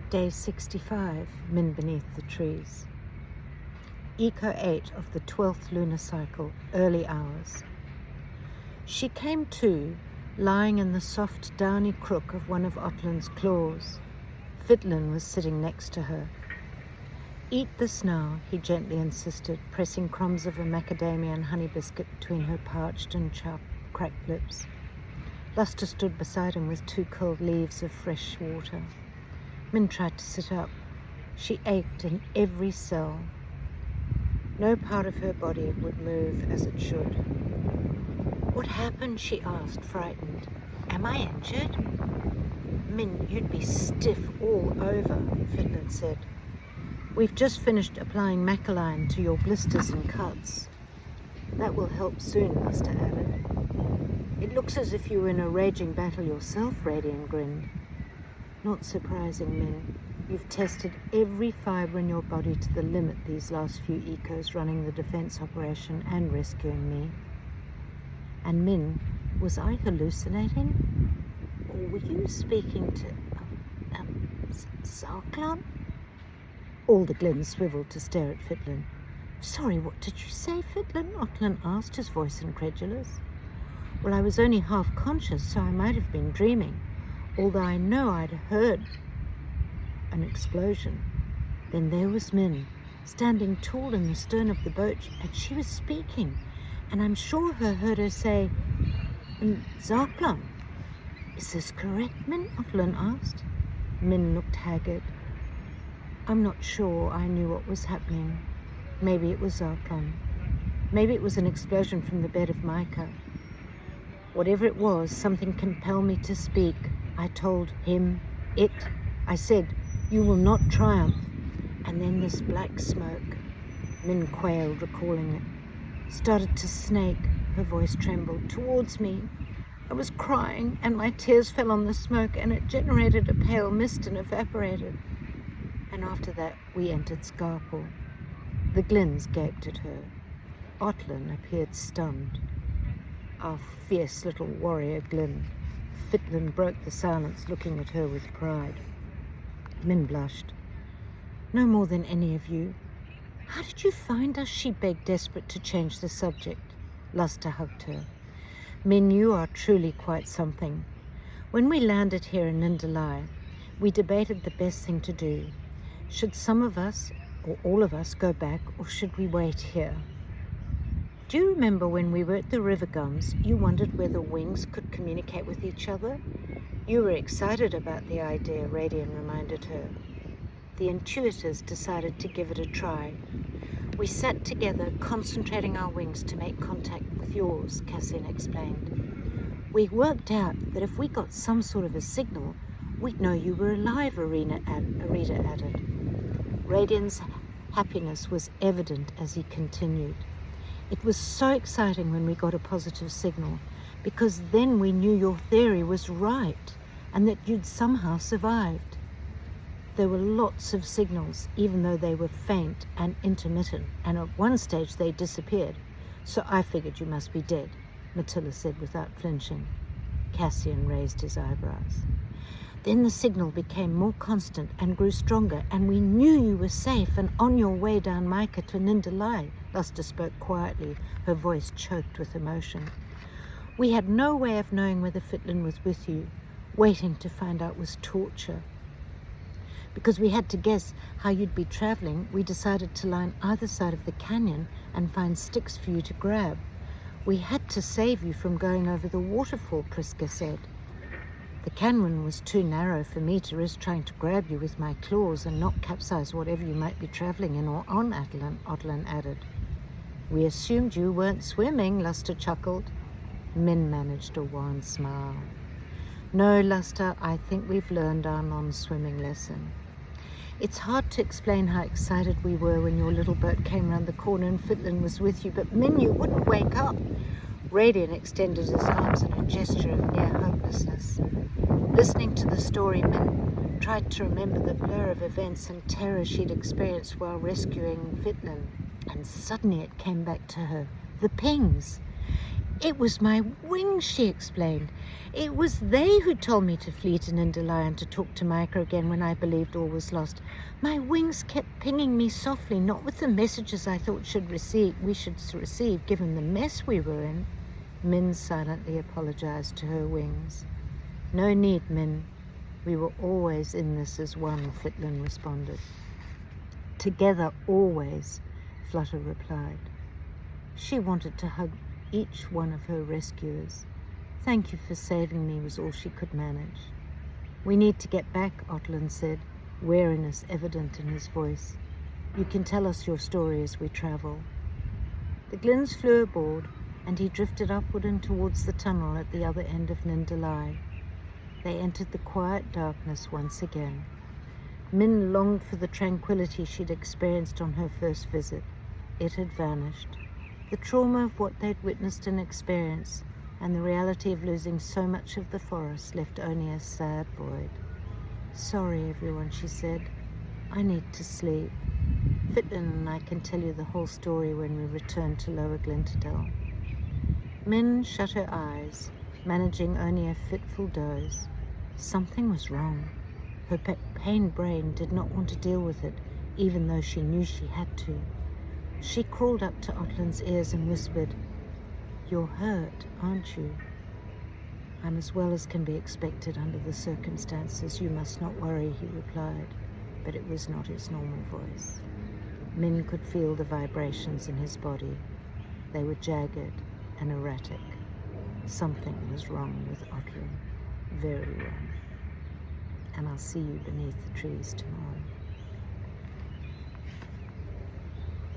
Day 65, Min beneath the trees. Eco 8 of the 12th lunar cycle, early hours. She came to, lying in the soft downy crook of one of Otlin's claws. Fiddlin was sitting next to her. "Eat this now," he gently insisted, pressing crumbs of a macadamia and honey biscuit between her parched and cracked lips. Luster stood beside him with 2 cold leaves of fresh water. Min tried to sit up. She ached in every cell. No part of her body would move as it should. "What happened?" she asked, frightened. "Am I injured?" "Min, you'd be stiff all over," Fiddlin said. "We've just finished applying Macaline to your blisters and cuts." "That will help soon," Luster added. "It looks as if you were in a raging battle yourself," Radian grinned. "Not surprising, Min. You've tested every fibre in your body to the limit these last few ecos running the defence operation and rescuing me." "And Min, was I hallucinating? Or were you speaking to Zarklan?" All the Glens swiveled to stare at Fiddlin. "Sorry, what did you say, Fiddlin?" Otlin asked, his voice incredulous. "Well, I was only half conscious, so I might have been dreaming, although I know I'd heard an explosion." Then there was Min, standing tall in the stern of the boat, and she was speaking, and I'm sure I heard her say, "Zarklan." "Is this correct, Min?" Otlin asked. Min looked haggard. "I'm not sure I knew what was happening. Maybe it was Zarklan. Maybe it was an explosion from the bed of mica. Whatever it was, something compelled me to speak. I told him, I said, 'You will not triumph.' And then this black smoke," Min quailed, recalling it, "started to snake," her voice trembled, "towards me. I was crying, and my tears fell on the smoke, and it generated a pale mist and evaporated. And after that, we entered Scarpool." The Glens gaped at her. Otlin appeared stunned. "Our fierce little warrior Glyn." Fiddlin broke the silence, looking at her with pride. Min blushed. "No more than any of you. How did you find us?" she begged, desperate to change the subject. Luster hugged her. "Min, you are truly quite something. When we landed here in Nindalai, we debated the best thing to do. Should some of us, or all of us, go back, or should we wait here? Do you remember when we were at the river gums, you wondered whether wings could communicate with each other? You were excited about the idea," Radian reminded her. "The intuitors decided to give it a try. We sat together, concentrating our wings to make contact with yours," Cassian explained. "We worked out that if we got some sort of a signal, we'd know you were alive," Arita added. Radian's happiness was evident as he continued. "It was so exciting when we got a positive signal, because then we knew your theory was right and that you'd somehow survived. There were lots of signals, even though they were faint and intermittent, and at one stage they disappeared. So I figured you must be dead," Matilda said without flinching. Cassian raised his eyebrows. "Then the signal became more constant and grew stronger, and we knew you were safe and on your way down Mica to Nindalai." Luster spoke quietly, her voice choked with emotion. "We had no way of knowing whether Fiddlin was with you. Waiting to find out was torture. Because we had to guess how you'd be traveling, we decided to line either side of the canyon and find sticks for you to grab. We had to save you from going over the waterfall," Priska said. "The canyon was too narrow for me to risk trying to grab you with my claws and not capsize whatever you might be traveling in or on," Otlin added. "We assumed you weren't swimming," Luster chuckled. Min managed a wan smile. "No, Luster, I think we've learned our non-swimming lesson. It's hard to explain how excited we were when your little boat came round the corner and Fiddlin was with you, but Min, you wouldn't wake up." Radian extended his arms in a gesture of near hopelessness. Listening to the story, Min tried to remember the blur of events and terror she'd experienced while rescuing Fiddlin, and suddenly it came back to her. The pings. It was my wings, she explained. It was they who told me to flee to Nindalai and to talk to Micah again when I believed all was lost. My wings kept pinging me softly, not with the messages I thought we should receive, given the mess we were in. Min silently apologized to her wings. No need, Min. We were always in this as one, Fitlin responded. Together always, Flutter replied. She wanted to hug each one of her rescuers. Thank you for saving me was all she could manage. We need to get back, Otlin said, weariness evident in his voice. You can tell us your story as we travel. The Glynns flew aboard, and he drifted upward and towards the tunnel at the other end of Nindalai. They entered the quiet darkness once again. Min longed for the tranquility she'd experienced on her first visit. It had vanished. The trauma of what they'd witnessed and experienced, and the reality of losing so much of the forest left only a sad void. Sorry, everyone, she said. I need to sleep. Fitlin and I can tell you the whole story when we return to Lower Glintadel. Min shut her eyes, managing only a fitful doze. Something was wrong. Her pained brain did not want to deal with it, even though she knew she had to. She crawled up to Otlin's ears and whispered, You're hurt, aren't you? I'm as well as can be expected under the circumstances. You must not worry, he replied, but it was not his normal voice. Min could feel the vibrations in his body. They were jagged and erratic. Something was wrong with Otlin, very wrong. And I'll see you beneath the trees tomorrow.